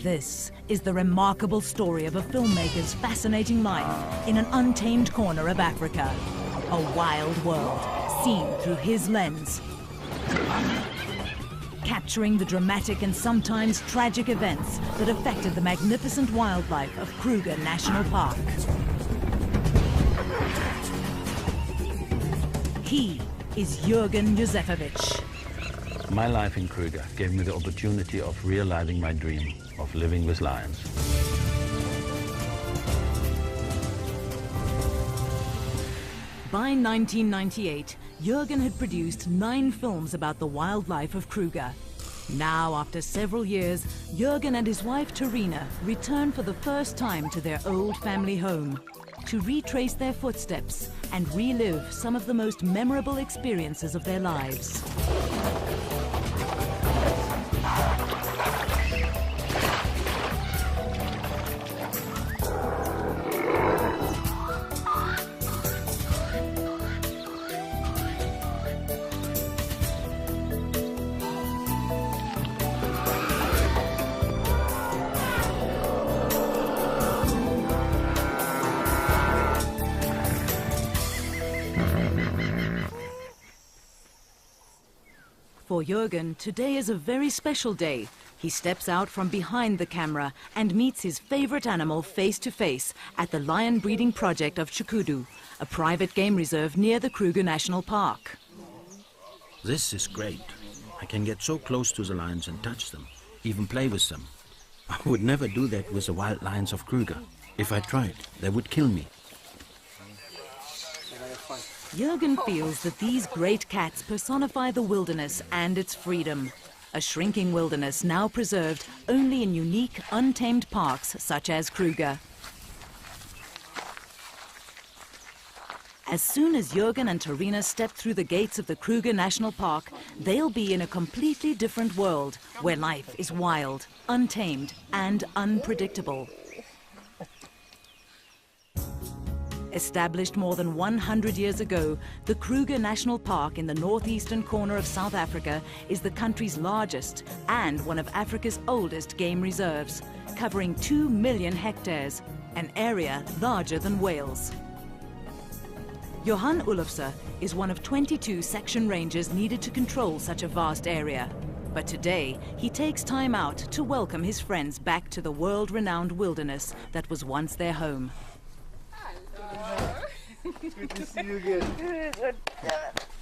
This is the remarkable story of a filmmaker's fascinating life in an untamed corner of Africa. A wild world, seen through his lens. Capturing the dramatic and sometimes tragic events that affected the magnificent wildlife of Kruger National Park. He is Jürgen Józefowicz. My life in Kruger gave me the opportunity of realizing my dream of living with lions. By 1998, Jürgen had produced 9 films about the wildlife of Kruger. Now, after several years, Jürgen and his wife Terina return for the first time to their old family home to retrace their footsteps and relive some of the most memorable experiences of their lives. For Jürgen, today is a very special day. He steps out from behind the camera and meets his favorite animal face to face at the lion breeding project of Chukudu, a private game reserve near the Kruger National Park. This is great. I can get so close to the lions and touch them, even play with them. I would never do that with the wild lions of Kruger. If I tried, they would kill me. Jürgen feels that these great cats personify the wilderness and its freedom. A shrinking wilderness now preserved only in unique, untamed parks such as Kruger. As soon as Jürgen and Terina step through the gates of the Kruger National Park, they'll be in a completely different world where life is wild, untamed, and unpredictable. Established more than 100 years ago, the Kruger National Park in the northeastern corner of South Africa is the country's largest and one of Africa's oldest game reserves, covering 2 million hectares, an area larger than Wales. Johan Olofse is one of 22 section rangers needed to control such a vast area. But today, he takes time out to welcome his friends back to the world-renowned wilderness that was once their home. Good to see you again. Good.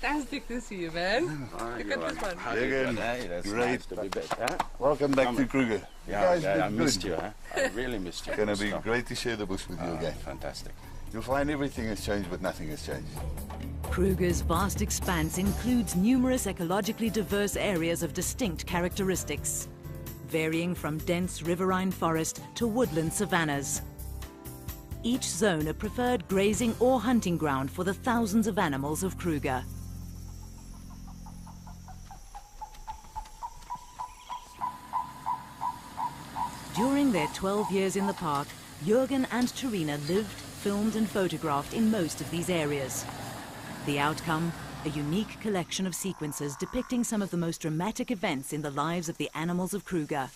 Fantastic to see you, man. Look at this one. Again. Hey, that's Great. nice to be back. Huh? Welcome back to Kruger. Yeah, you guys I did missed good. you. Huh? I really missed you. It's going to be great to share the bush with you again. Fantastic. You'll find everything has changed, but nothing has changed. Kruger's vast expanse includes numerous ecologically diverse areas of distinct characteristics, varying from dense riverine forest to woodland savannas. Each zone a preferred grazing or hunting ground for the thousands of animals of Kruger. During their 12 years in the park, Jürgen and Terina lived, filmed and photographed in most of these areas. The outcome, a unique collection of sequences depicting some of the most dramatic events in the lives of the animals of Kruger.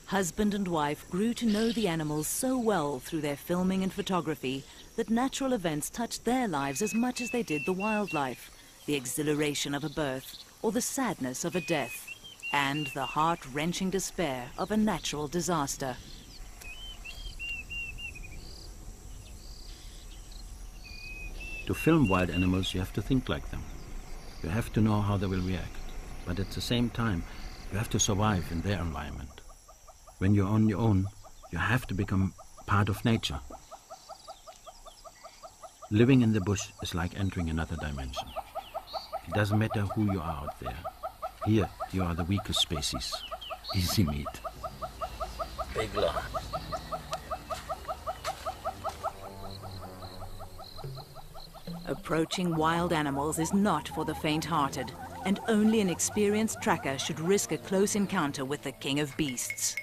Husband and wife grew to know the animals so well through their filming and photography that natural events touched their lives as much as they did the wildlife, the exhilaration of a birth or the sadness of a death, and the heart-wrenching despair of a natural disaster. To film wild animals, you have to think like them. You have to know how they will react. But at the same time, you have to survive in their environment. When you're on your own, you have to become part of nature. Living in the bush is like entering another dimension. It doesn't matter who you are out there. Here, you are the weakest species. Easy meat. Big lot. Approaching wild animals is not for the faint-hearted, and only an experienced tracker should risk a close encounter with the king of beasts.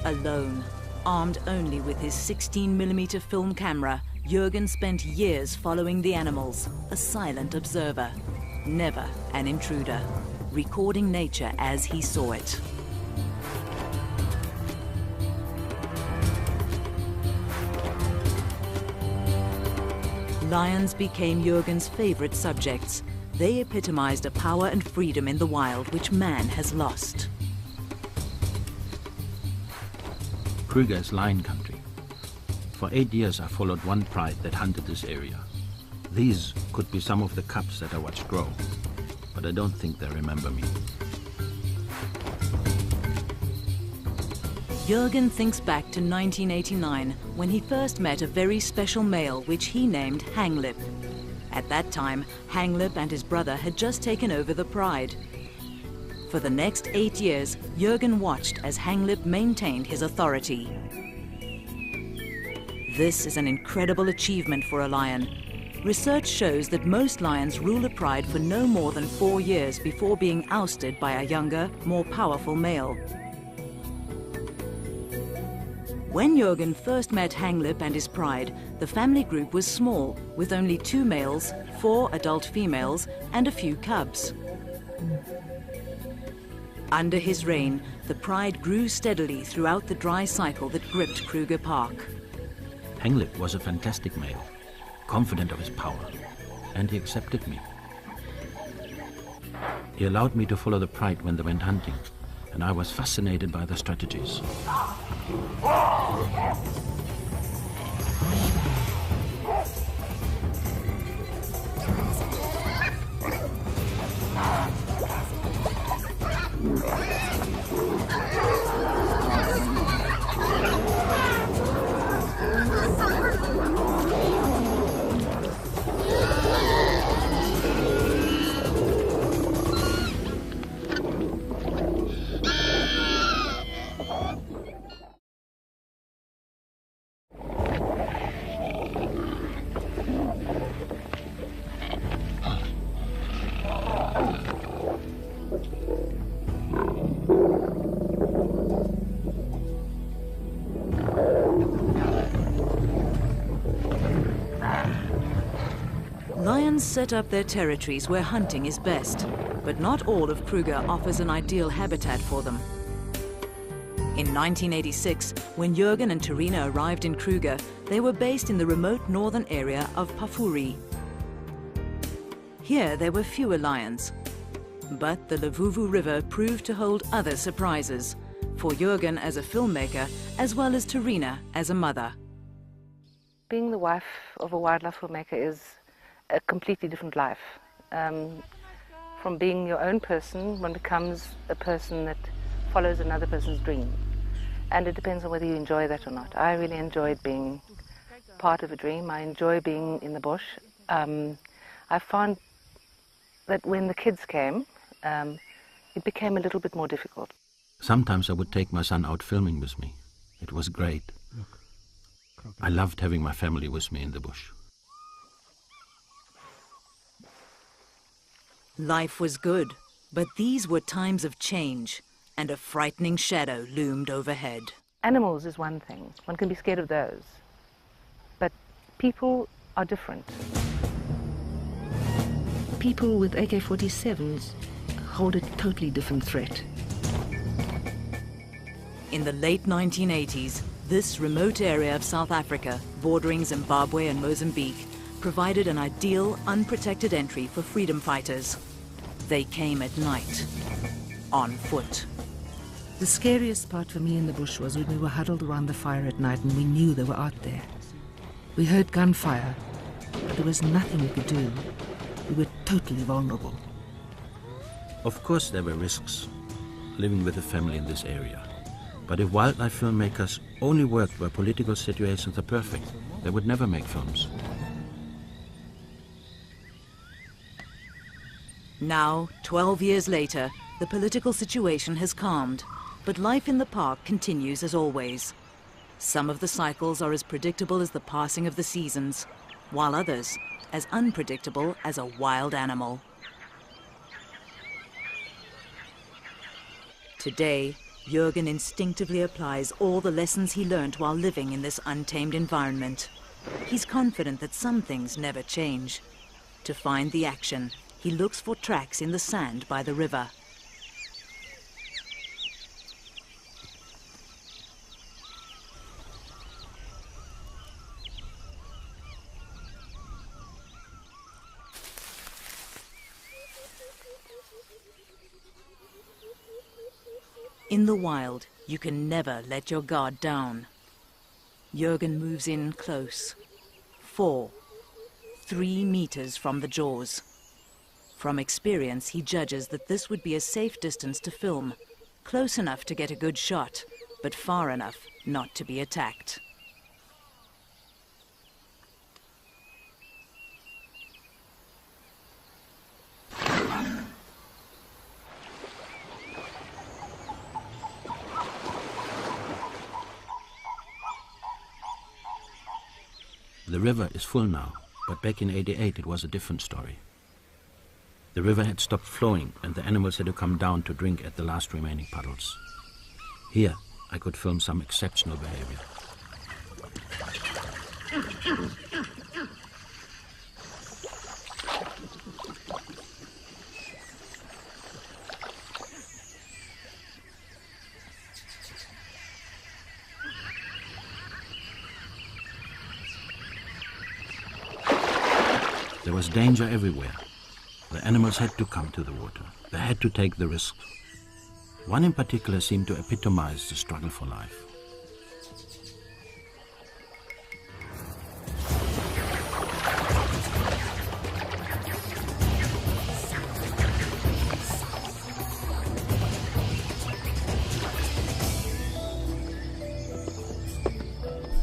A Alone, armed only with his 16mm film camera, Jürgen spent years following the animals, a silent observer, never an intruder, recording nature as he saw it. Lions became Jürgen's favorite subjects. They epitomized a power and freedom in the wild which man has lost. Kruger is lion country. For 8 years I followed one pride that hunted this area. These could be some of the cubs that I watched grow, but I don't think they remember me. Jürgen thinks back to 1989, when he first met a very special male which he named Hanglip. At that time, Hanglip and his brother had just taken over the pride. For the next 8 years, Jürgen watched as Hanglip maintained his authority. This is an incredible achievement for a lion. Research shows that most lions rule a pride for no more than 4 years before being ousted by a younger, more powerful male. When Jürgen first met Hanglip and his pride, the family group was small, with only 2 males, 4 adult females, and a few cubs. Under his reign, the pride grew steadily throughout the dry cycle that gripped Kruger Park. Hanglip was a fantastic male, confident of his power, and he accepted me. He allowed me to follow the pride when they went hunting, and I was fascinated by their strategies. Lions set up their territories where hunting is best, but not all of Kruger offers an ideal habitat for them. In 1986, when Jürgen and Terina arrived in Kruger, they were based in the remote northern area of Pafuri. Here there were fewer lions, but the Levuvu River proved to hold other surprises, for Jürgen as a filmmaker, as well as Terina as a mother. Being the wife of a wildlife filmmaker is a completely different life. From being your own person, one becomes a person that follows another person's dream. And it depends on whether you enjoy that or not. I really enjoyed being part of a dream. I enjoy being in the bush. I found that when the kids came, it became a little bit more difficult. Sometimes I would take my son out filming with me. It was great. I loved having my family with me in the bush. Life was good, but these were times of change, and a frightening shadow loomed overhead. Animals is one thing. One can be scared of those. But people are different. People with AK-47s hold a totally different threat. In the late 1980s, this remote area of South Africa, bordering Zimbabwe and Mozambique, provided an ideal, unprotected entry for freedom fighters. They came at night, on foot. The scariest part for me in the bush was when we were huddled around the fire at night and we knew they were out there. We heard gunfire, but there was nothing we could do. We were totally vulnerable. Of course there were risks living with a family in this area. But if wildlife filmmakers only worked where political situations are perfect, they would never make films. Now, 12 years later, the political situation has calmed, but life in the park continues as always. Some of the cycles are as predictable as the passing of the seasons, while others as unpredictable as a wild animal. Today, Jürgen instinctively applies all the lessons he learned while living in this untamed environment. He's confident that some things never change. To find the action, he looks for tracks in the sand by the river. In the wild, you can never let your guard down. Jürgen moves in close. 3 meters from the jaws. From experience, he judges that this would be a safe distance to film, close enough to get a good shot, but far enough not to be attacked. The river is full now, but back in '88 it was a different story. The river had stopped flowing and the animals had to come down to drink at the last remaining puddles. Here I could film some exceptional behavior. There was danger everywhere. The animals had to come to the water. They had to take the risk. One in particular seemed to epitomize the struggle for life.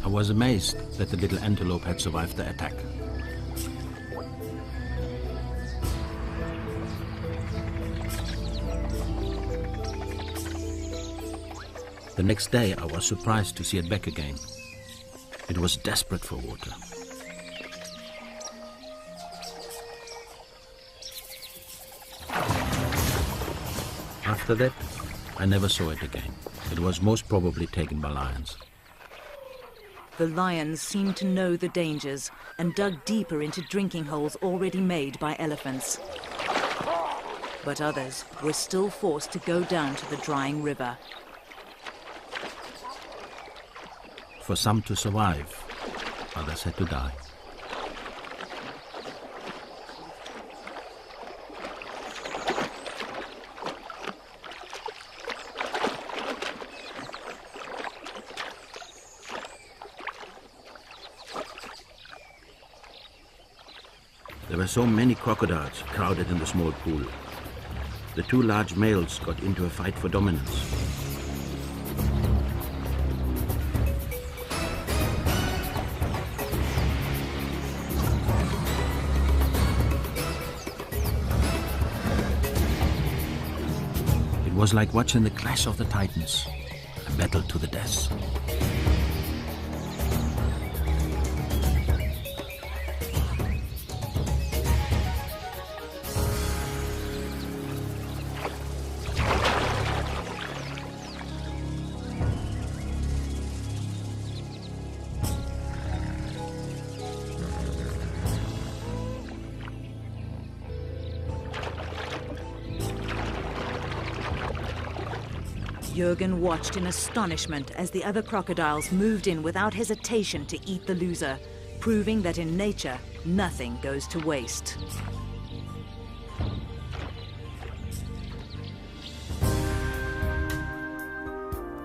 I was amazed that the little antelope had survived the attack. The next day, I was surprised to see it back again. It was desperate for water. After that, I never saw it again. It was most probably taken by lions. The lions seemed to know the dangers and dug deeper into drinking holes already made by elephants. But others were still forced to go down to the drying river. For some to survive, others had to die. There were so many crocodiles crowded in the small pool. The 2 large males got into a fight for dominance. It was like watching the clash of the titans, a battle to the death. Jürgen watched in astonishment as the other crocodiles moved in without hesitation to eat the loser, proving that in nature, nothing goes to waste.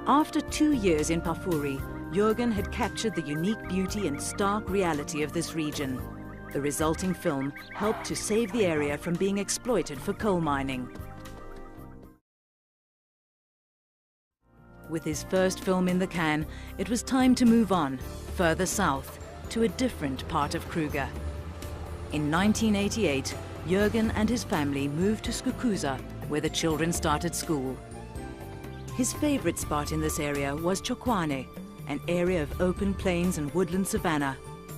After 2 years in Pafuri, Jürgen had captured the unique beauty and stark reality of this region. The resulting film helped to save the area from being exploited for coal mining. With his first film in the can, it was time to move on, further south, to a different part of Kruger. In 1988, Jürgen and his family moved to Skukuza, where the children started school. His favorite spot in this area was Chokwane, an area of open plains and woodland savanna,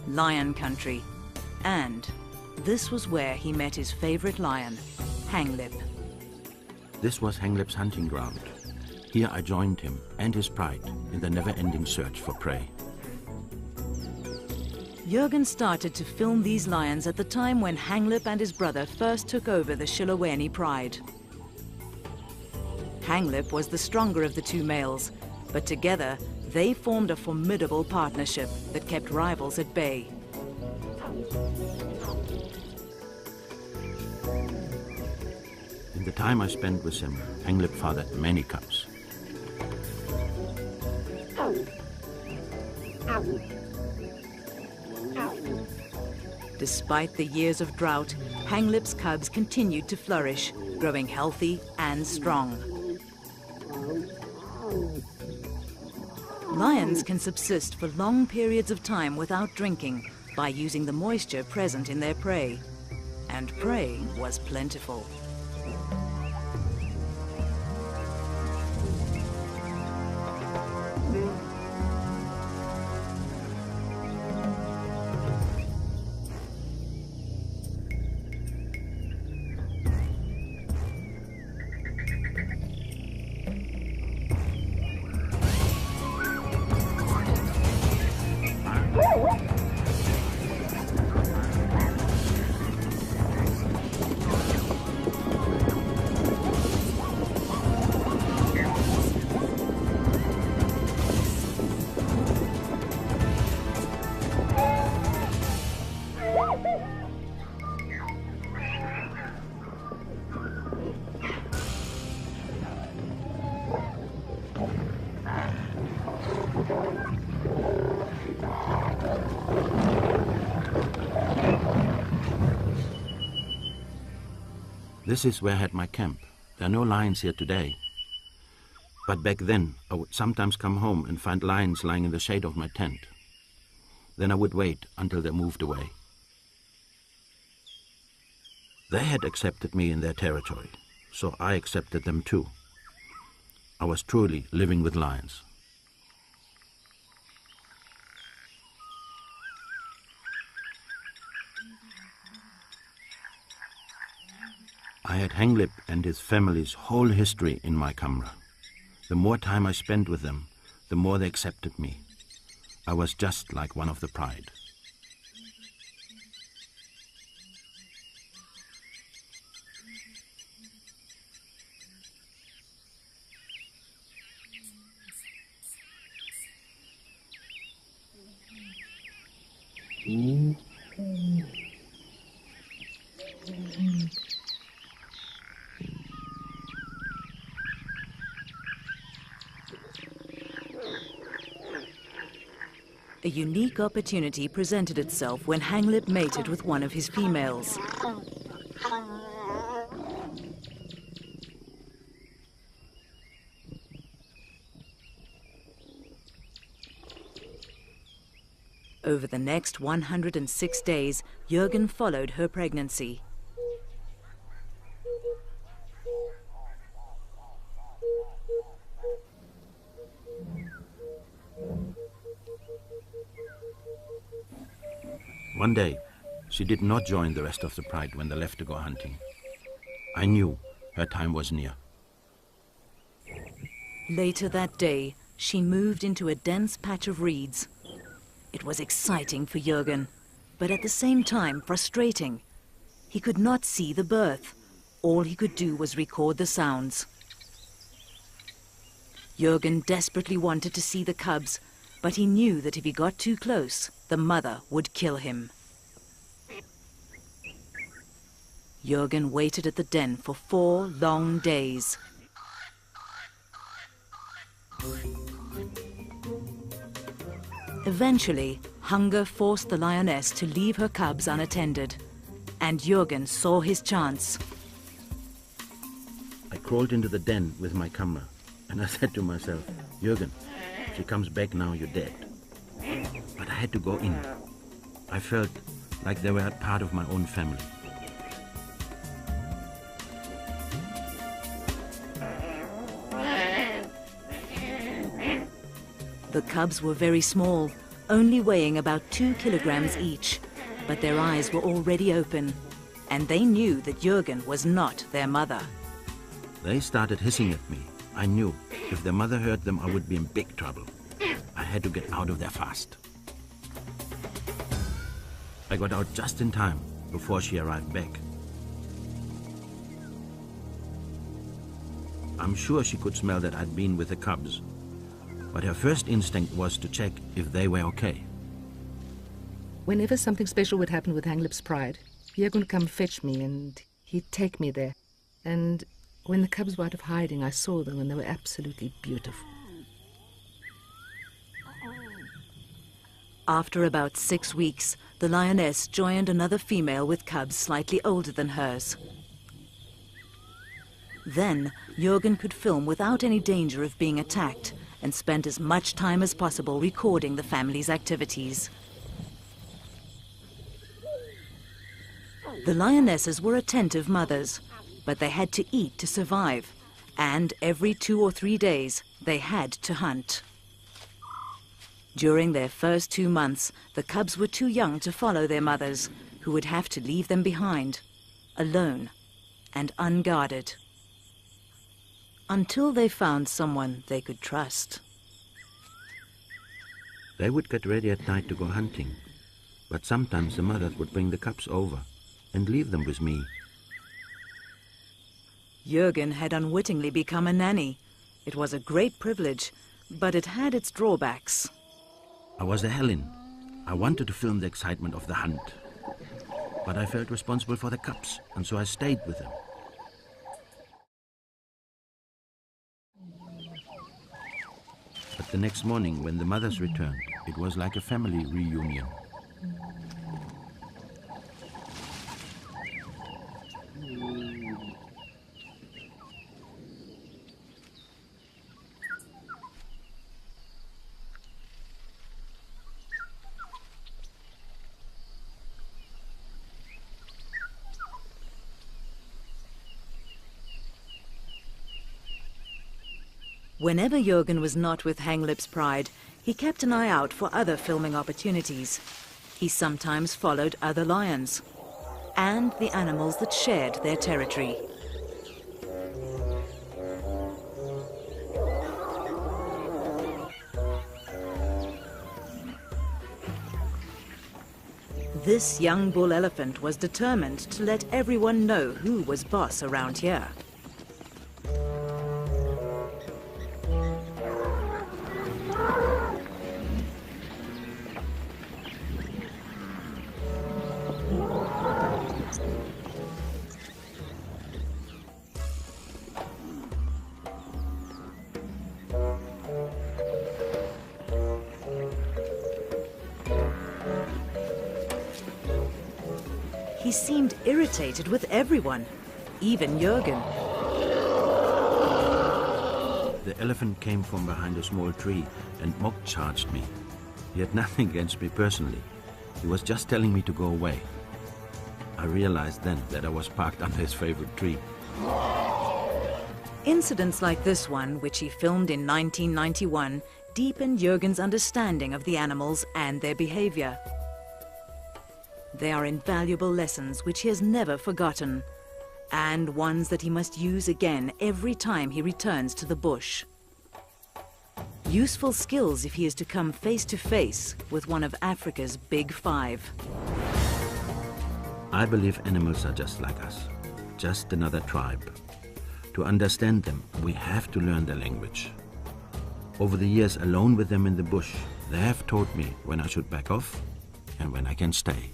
lion country. And this was where he met his favorite lion, Hanglip. This was Hanglip's hunting ground. Here I joined him and his pride in the never-ending search for prey. Jürgen started to film these lions at the time when Hanglip and his brother first took over the Chiloweni pride. Hanglip was the stronger of the two males, but together they formed a formidable partnership that kept rivals at bay. In the time I spent with him, Hanglip fathered many cubs. Despite the years of drought, Hanglip's cubs continued to flourish, growing healthy and strong. Lions can subsist for long periods of time without drinking by using the moisture present in their prey. And prey was plentiful. This is where I had my camp. There are no lions here today. But back then, I would sometimes come home and find lions lying in the shade of my tent. Then I would wait until they moved away. They had accepted me in their territory, so I accepted them too. I was truly living with lions. I had Hanglip and his family's whole history in my camera. The more time I spent with them, the more they accepted me. I was just like one of the pride. A unique opportunity presented itself when Hanglip mated with one of his females. Over the next 106 days, Jürgen followed her pregnancy. One day, she did not join the rest of the pride when they left to go hunting. I knew her time was near. Later that day, she moved into a dense patch of reeds. It was exciting for Jürgen, but at the same time frustrating. He could not see the birth. All he could do was record the sounds. Jürgen desperately wanted to see the cubs, but he knew that if he got too close, the mother would kill him. Jürgen waited at the den for 4 long days. Eventually, hunger forced the lioness to leave her cubs unattended, and Jürgen saw his chance. I crawled into the den with my camera, and I said to myself, Jürgen, if she comes back now, you're dead. But I had to go in. I felt like they were a part of my own family. The cubs were very small, only weighing about 2 kilograms each, but their eyes were already open, and they knew that Jürgen was not their mother. They started hissing at me, I knew if their mother heard them, I would be in big trouble. I had to get out of there fast. I got out just in time before she arrived back. I'm sure she could smell that I'd been with the cubs, but her first instinct was to check if they were okay. Whenever something special would happen with Hanglip's Pride, Jürgen would come fetch me and he'd take me there. And when the cubs were out of hiding, I saw them and they were absolutely beautiful. After about 6 weeks, the lioness joined another female with cubs slightly older than hers. Then, Jürgen could film without any danger of being attacked and spent as much time as possible recording the family's activities. The lionesses were attentive mothers, but they had to eat to survive, and every 2 or 3 days they had to hunt. During their first 2 months, the cubs were too young to follow their mothers, who would have to leave them behind, alone and unguarded, until they found someone they could trust. They would get ready at night to go hunting, but sometimes the mothers would bring the cubs over and leave them with me. Jürgen had unwittingly become a nanny. It was a great privilege, but it had its drawbacks. I was a Helen. I wanted to film the excitement of the hunt, but I felt responsible for the cubs, and so I stayed with them. But the next morning, when the mothers returned, it was like a family reunion. Whenever Jürgen was not with Hanglip's Pride, he kept an eye out for other filming opportunities. He sometimes followed other lions and the animals that shared their territory. This young bull elephant was determined to let everyone know who was boss around here. He seemed irritated with everyone, even Jürgen. The elephant came from behind a small tree and mock charged me. He had nothing against me personally. He was just telling me to go away. I realized then that I was parked under his favorite tree. Incidents like this one, which he filmed in 1991, deepened Jürgen's understanding of the animals and their behavior. They are invaluable lessons which he has never forgotten, and ones that he must use again every time he returns to the bush. Useful skills if he is to come face to face with one of Africa's big five. I believe animals are just like us, just another tribe. To understand them, we have to learn their language. Over the years alone with them in the bush, they have taught me when I should back off and when I can stay.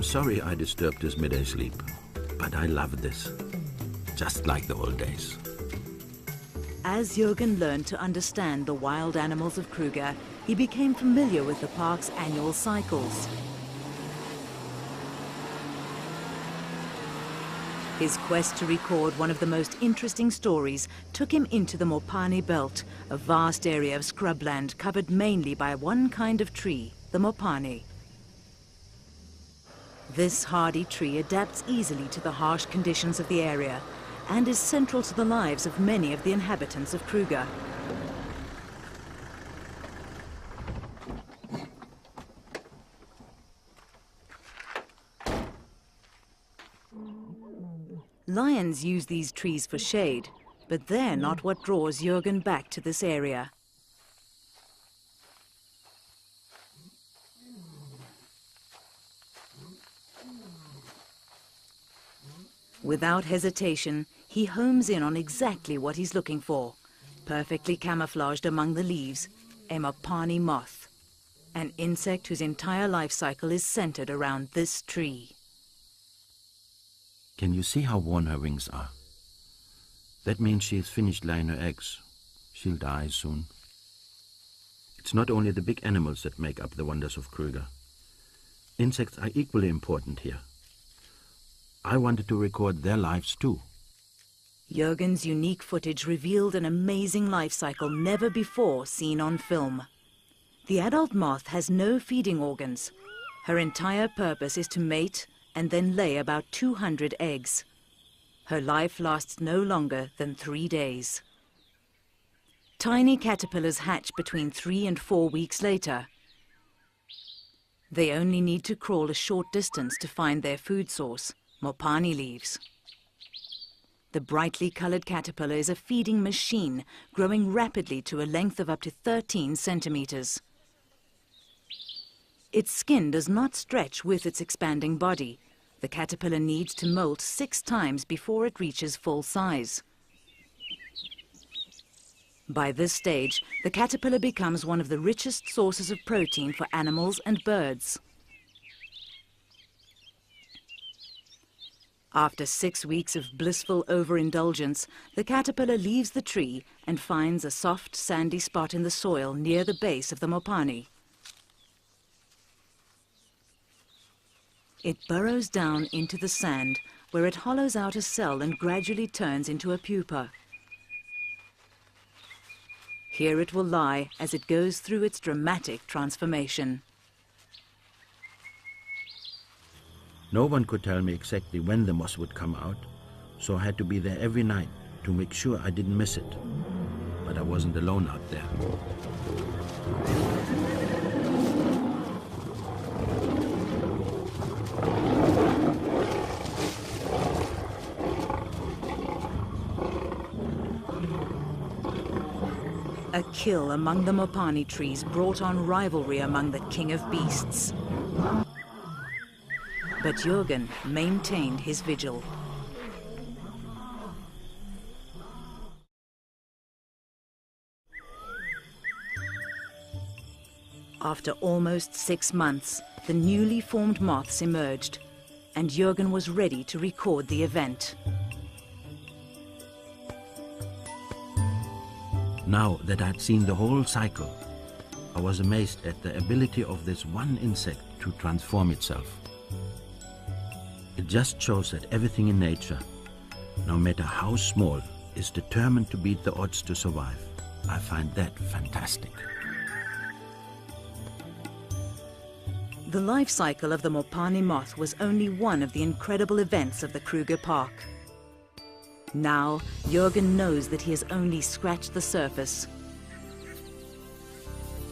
I'm sorry I disturbed his midday sleep, but I love this, just like the old days. As Jürgen learned to understand the wild animals of Kruger, he became familiar with the park's annual cycles. His quest to record one of the most interesting stories took him into the Mopani Belt, a vast area of scrubland covered mainly by one kind of tree, the Mopani. This hardy tree adapts easily to the harsh conditions of the area and is central to the lives of many of the inhabitants of Kruger. Lions use these trees for shade, but they're not what draws Jürgen back to this area. Without hesitation, he homes in on exactly what he's looking for, perfectly camouflaged among the leaves, a Mopani moth, an insect whose entire life cycle is centered around this tree. Can you see how worn her wings are? That means she has finished laying her eggs. She'll die soon. It's not only the big animals that make up the wonders of Kruger. Insects are equally important here. I wanted to record their lives too. Jürgen's unique footage revealed an amazing life cycle never before seen on film. The adult moth has no feeding organs. Her entire purpose is to mate and then lay about 200 eggs. Her life lasts no longer than 3 days. Tiny caterpillars hatch between 3 and 4 weeks later. They only need to crawl a short distance to find their food source, Mopani leaves. The brightly colored caterpillar is a feeding machine, growing rapidly to a length of up to 13 centimeters. Its skin does not stretch with its expanding body. The caterpillar needs to molt 6 times before it reaches full size. By this stage, the caterpillar becomes one of the richest sources of protein for animals and birds. After 6 weeks of blissful overindulgence, the caterpillar leaves the tree and finds a soft, sandy spot in the soil near the base of the Mopani. It burrows down into the sand, where it hollows out a cell and gradually turns into a pupa. Here it will lie as it goes through its dramatic transformation. No one could tell me exactly when the moth would come out, so I had to be there every night to make sure I didn't miss it. But I wasn't alone out there. A kill among the Mopani trees brought on rivalry among the king of beasts. But Jürgen maintained his vigil. After almost 6 months, the newly formed moths emerged, and Jürgen was ready to record the event. Now that I'd seen the whole cycle, I was amazed at the ability of this one insect to transform itself. It just shows that everything in nature, no matter how small, is determined to beat the odds to survive. I find that fantastic. The life cycle of the Mopani moth was only one of the incredible events of the Kruger Park. Now, Jürgen knows that he has only scratched the surface.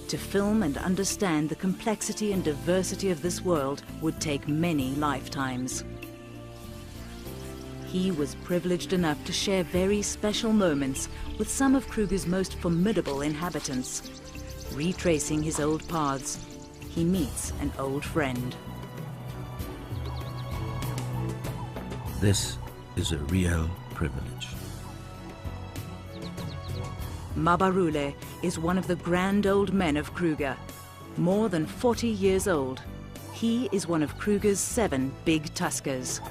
To film and understand the complexity and diversity of this world would take many lifetimes. He was privileged enough to share very special moments with some of Kruger's most formidable inhabitants. Retracing his old paths, he meets an old friend. This is a real privilege. Mabarule is one of the grand old men of Kruger. More than 40 years old, He is one of Kruger's 7 big tuskers.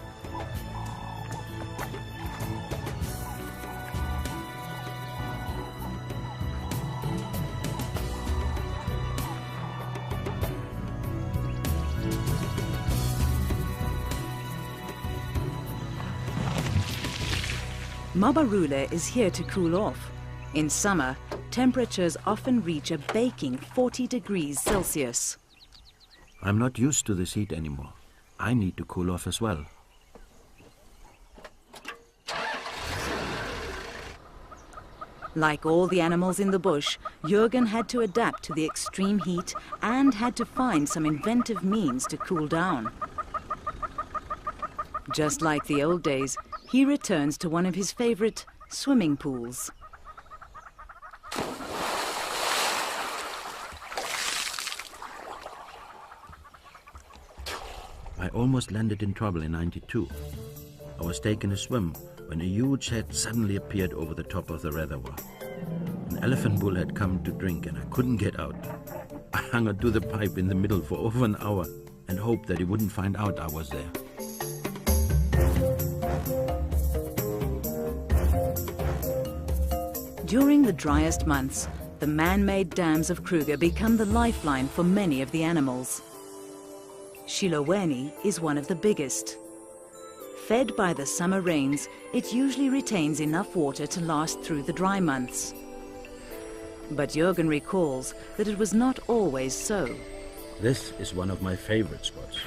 Mabarule is here to cool off. In summer, temperatures often reach a baking 40 degrees Celsius. I'm not used to this heat anymore. I need to cool off as well. Like all the animals in the bush, Jürgen had to adapt to the extreme heat and had to find some inventive means to cool down. Just like the old days, he returns to one of his favorite swimming pools. I almost landed in trouble in '92. I was taking a swim when a huge head suddenly appeared over the top of the reservoir. An elephant bull had come to drink and I couldn't get out. I hung onto the pipe in the middle for over an hour and hoped that he wouldn't find out I was there. During the driest months, the man-made dams of Kruger become the lifeline for many of the animals. Shiloweni is one of the biggest. Fed by the summer rains, it usually retains enough water to last through the dry months. But Jürgen recalls that it was not always so. This is one of my favorite spots,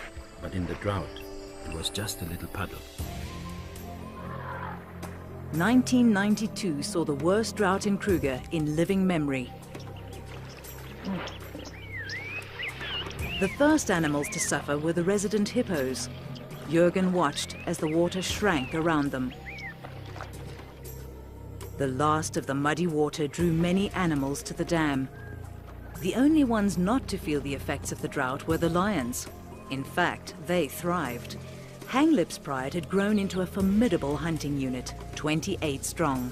but in the drought, it was just a little puddle. 1992 saw the worst drought in Kruger in living memory. The first animals to suffer were the resident hippos. Jürgen watched as the water shrank around them. The last of the muddy water drew many animals to the dam. The only ones not to feel the effects of the drought were the lions. In fact, they thrived. Hanglip's pride had grown into a formidable hunting unit, 28 strong.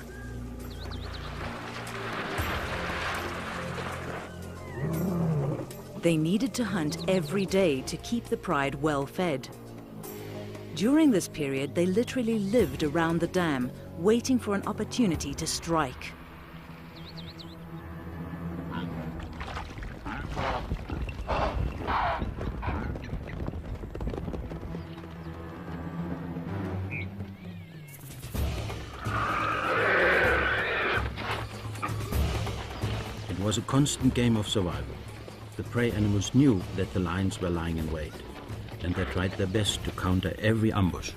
They needed to hunt every day to keep the pride well fed. During this period, they literally lived around the dam, waiting for an opportunity to strike. It was a constant game of survival. The prey animals knew that the lions were lying in wait, and they tried their best to counter every ambush.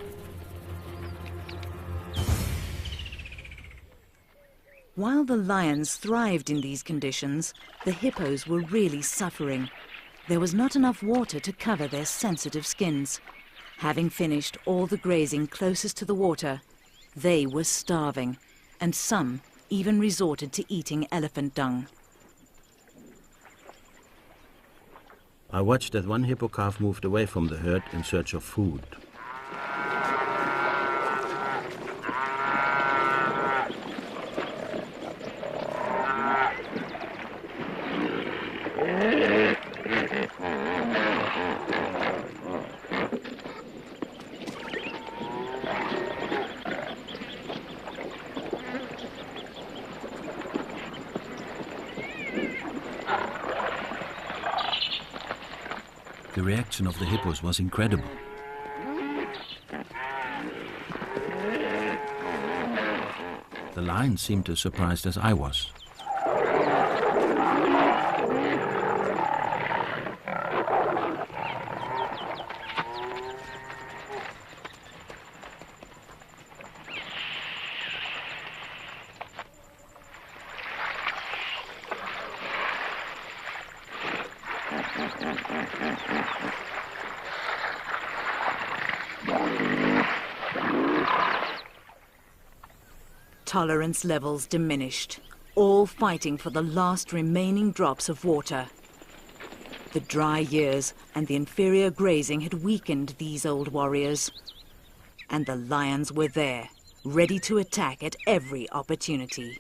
While the lions thrived in these conditions, the hippos were really suffering. There was not enough water to cover their sensitive skins. Having finished all the grazing closest to the water, they were starving, and some even resorted to eating elephant dung. I watched as one hippo calf moved away from the herd in search of food. The reaction of the hippos was incredible. The lions seemed as surprised as I was. Tolerance levels diminished, all fighting for the last remaining drops of water. The dry years and the inferior grazing had weakened these old warriors. And the lions were there, ready to attack at every opportunity.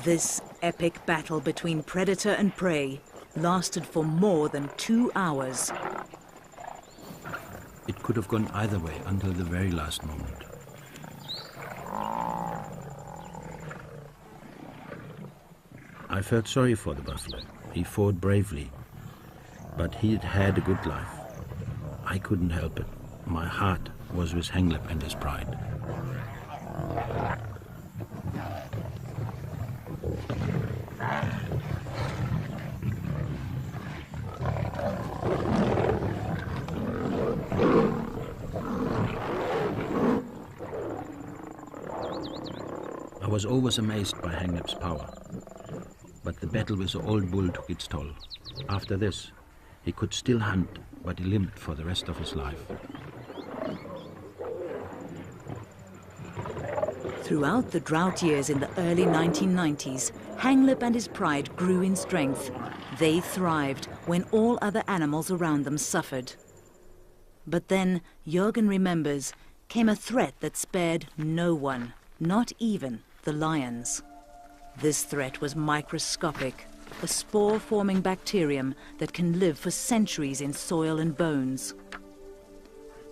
This epic battle between predator and prey lasted for more than 2 hours. It could have gone either way until the very last moment. I felt sorry for the buffalo. He fought bravely, but he had had a good life. I couldn't help it. My heart was with Hanglip and his pride. I was always amazed by Hanglip's power, but the battle with the old bull took its toll. After this, he could still hunt, but he limped for the rest of his life. Throughout the drought years in the early 1990s, Hanglip and his pride grew in strength. They thrived when all other animals around them suffered. But then, Jürgen remembers, came a threat that spared no one, not even the lions. This threat was microscopic, a spore-forming bacterium that can live for centuries in soil and bones.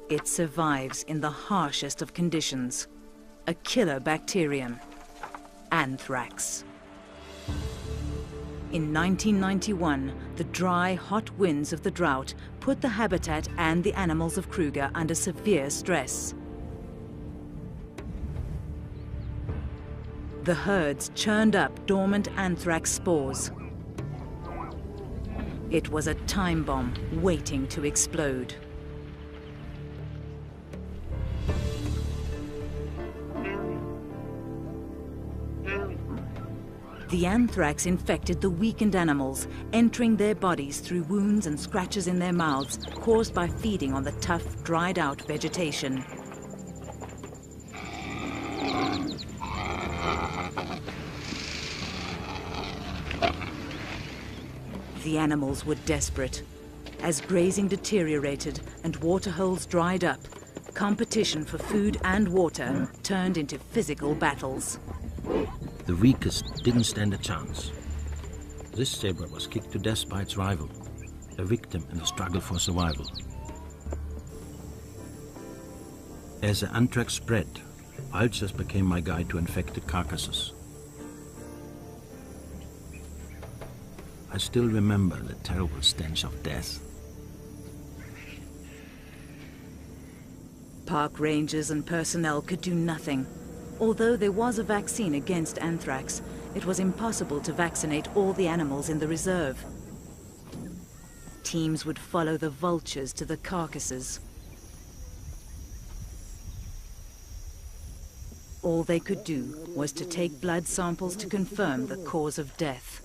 It survives in the harshest of conditions. A killer bacterium, anthrax. In 1991, the dry, hot winds of the drought put the habitat and the animals of Kruger under severe stress. The herds churned up dormant anthrax spores. It was a time bomb waiting to explode. The anthrax infected the weakened animals, entering their bodies through wounds and scratches in their mouths caused by feeding on the tough, dried-out vegetation. The animals were desperate. As grazing deteriorated and waterholes dried up, competition for food and water turned into physical battles. The weakest didn't stand a chance. This zebra was kicked to death by its rival, a victim in the struggle for survival. As the anthrax spread, ulcers became my guide to infected carcasses. I still remember the terrible stench of death. Park rangers and personnel could do nothing. Although there was a vaccine against anthrax, it was impossible to vaccinate all the animals in the reserve. Teams would follow the vultures to the carcasses. All they could do was to take blood samples to confirm the cause of death.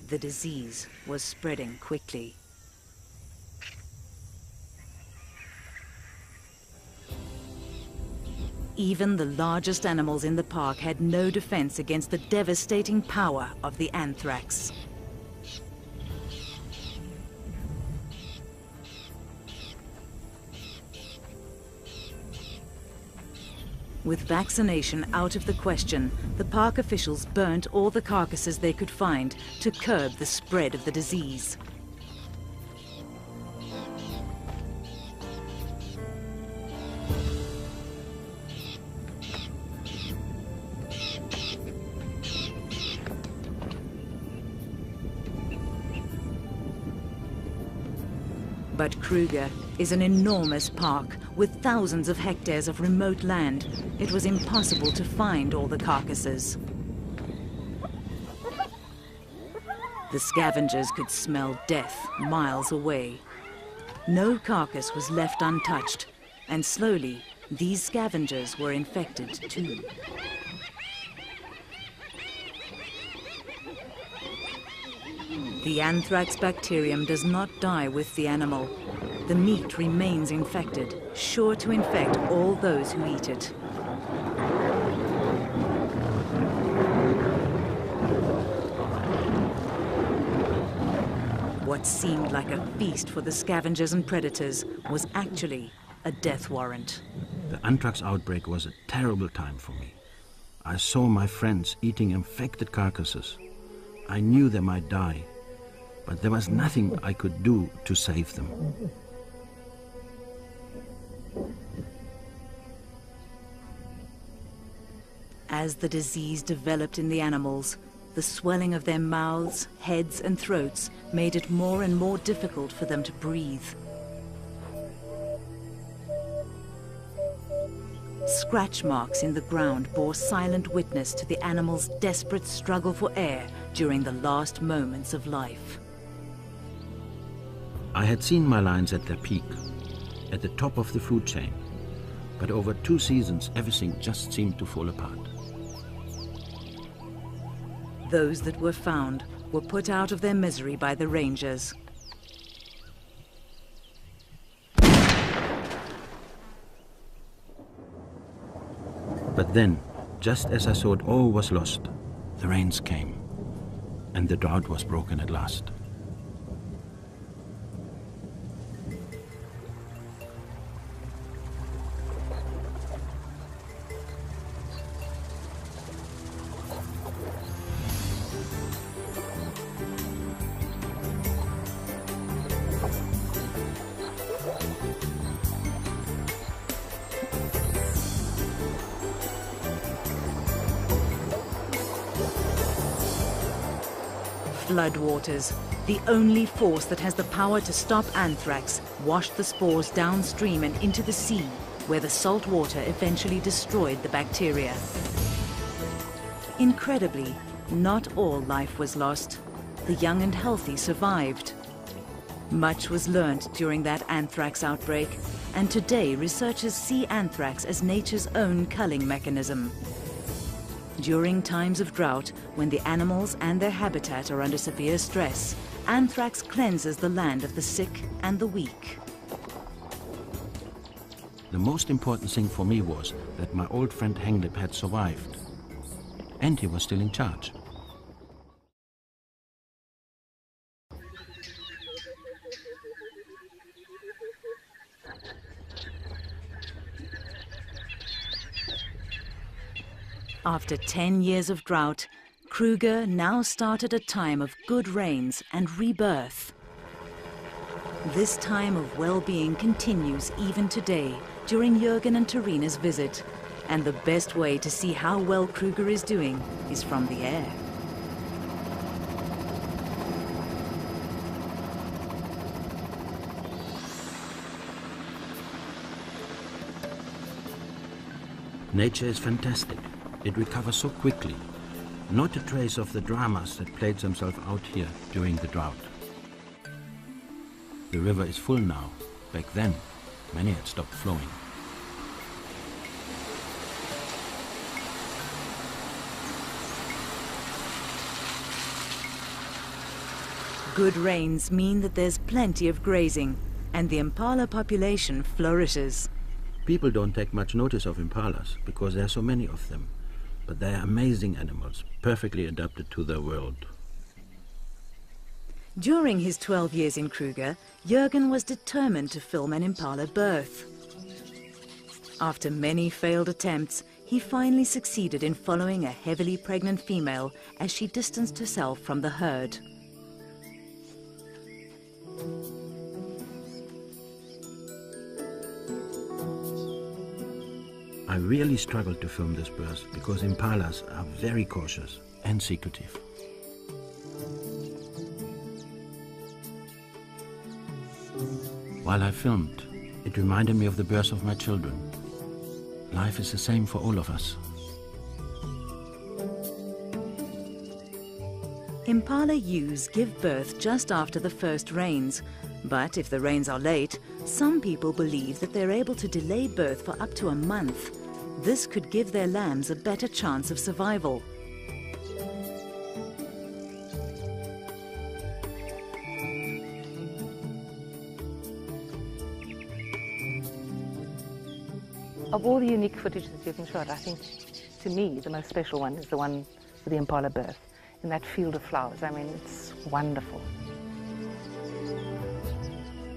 The disease was spreading quickly. Even the largest animals in the park had no defense against the devastating power of the anthrax. With vaccination out of the question, the park officials burnt all the carcasses they could find to curb the spread of the disease. But Kruger is an enormous park with thousands of hectares of remote land. It was impossible to find all the carcasses. The scavengers could smell death miles away. No carcass was left untouched, and slowly these scavengers were infected too. The anthrax bacterium does not die with the animal. The meat remains infected, sure to infect all those who eat it. What seemed like a feast for the scavengers and predators was actually a death warrant. The anthrax outbreak was a terrible time for me. I saw my friends eating infected carcasses. I knew they might die, but there was nothing I could do to save them. As the disease developed in the animals, the swelling of their mouths, heads and throats made it more and more difficult for them to breathe. Scratch marks in the ground bore silent witness to the animals' desperate struggle for air during the last moments of life. I had seen my lions at their peak, at the top of the food chain, but over 2 seasons everything just seemed to fall apart. Those that were found were put out of their misery by the rangers. But then, just as I thought all was lost, the rains came, and the drought was broken at last. Floodwaters, the only force that has the power to stop anthrax, washed the spores downstream and into the sea, where the salt water eventually destroyed the bacteria. Incredibly, not all life was lost. The young and healthy survived. Much was learnt during that anthrax outbreak, and today researchers see anthrax as nature's own culling mechanism. During times of drought, when the animals and their habitat are under severe stress, anthrax cleanses the land of the sick and the weak. The most important thing for me was that my old friend Henglip had survived, and he was still in charge. After 10 years of drought, Kruger now started a time of good rains and rebirth. This time of well-being continues even today during Jürgen and Tarina's visit, and the best way to see how well Kruger is doing is from the air. Nature is fantastic. It recovers so quickly. Not a trace of the dramas that played themselves out here during the drought. The river is full now. Back then, many had stopped flowing. Good rains mean that there's plenty of grazing, and the impala population flourishes. People don't take much notice of impalas because there are so many of them. But they are amazing animals, perfectly adapted to their world. During his 12 years in Kruger, Jürgen was determined to film an impala birth. After many failed attempts, he finally succeeded in following a heavily pregnant female as she distanced herself from the herd. I really struggled to film this birth because impalas are very cautious and secretive. While I filmed, it reminded me of the birth of my children. Life is the same for all of us. Impala ewes give birth just after the first rains, but if the rains are late, some people believe that they're able to delay birth for up to a month. This could give their lambs a better chance of survival. Of all the unique footage that Jürgen shot, I think, to me, the most special one is the one with the impala birth in that field of flowers. I mean, it's wonderful.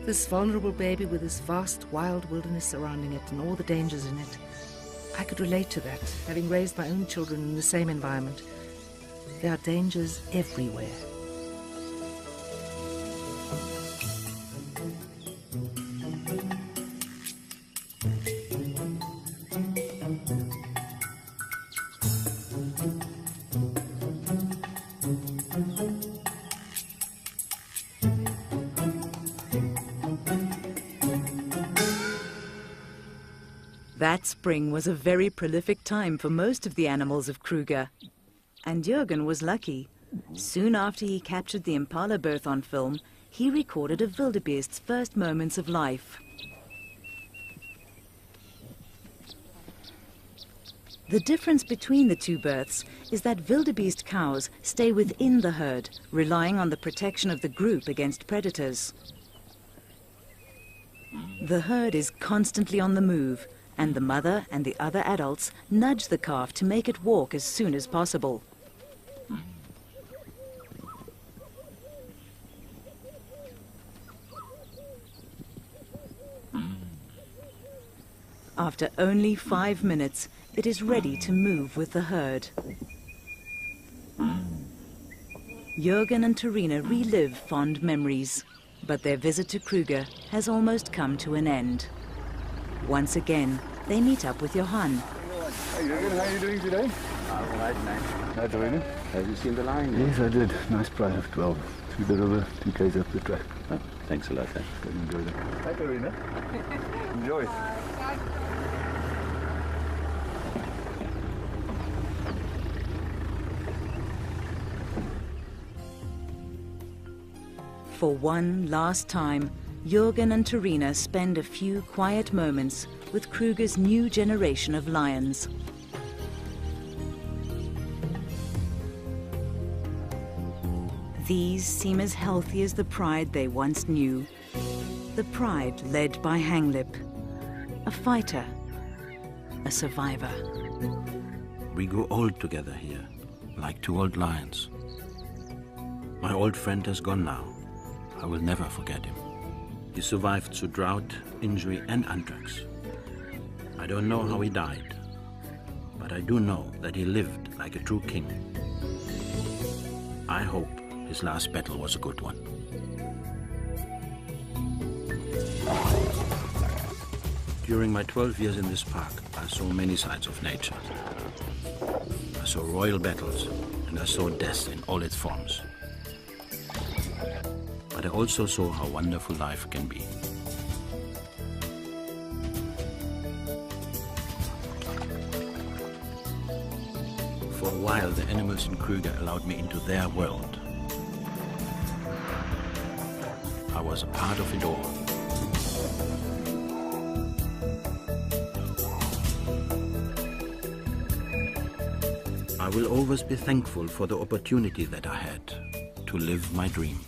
This vulnerable baby with this vast wild wilderness surrounding it and all the dangers in it. I could relate to that, having raised my own children in the same environment. There are dangers everywhere. That spring was a very prolific time for most of the animals of Kruger. And Jürgen was lucky. Soon after he captured the impala birth on film, he recorded a wildebeest's first moments of life. The difference between the two births is that wildebeest cows stay within the herd, relying on the protection of the group against predators. The herd is constantly on the move, and the mother and the other adults nudge the calf to make it walk as soon as possible. After only 5 minutes, it is ready to move with the herd. Jürgen and Terina relive fond memories, but their visit to Kruger has almost come to an end. Once again, they meet up with Johan. Hi Jürgen, how are you doing today? All right, man. Hi Terina. Have you seen the lion? Yes, I did. Nice flight of 12 through the river, 2 k's up the track. Oh, thanks a lot, man. Go and enjoy that. Hi Terina. Enjoy. For one last time, Jürgen and Terina spend a few quiet moments with Kruger's new generation of lions. These seem as healthy as the pride they once knew. The pride led by Hanglip, a fighter, a survivor. We grew old together here, like 2 old lions. My old friend has gone now. I will never forget him. He survived through drought, injury, and anthrax. I don't know how he died, but I do know that he lived like a true king. I hope his last battle was a good one. During my 12 years in this park, I saw many sides of nature. I saw royal battles, and I saw death in all its forms. But I also saw how wonderful life can be. For a while, the animals in Kruger allowed me into their world. I was a part of it all. I will always be thankful for the opportunity that I had to live my dream.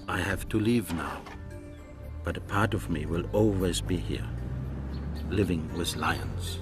I have to leave now, but a part of me will always be here, living with lions.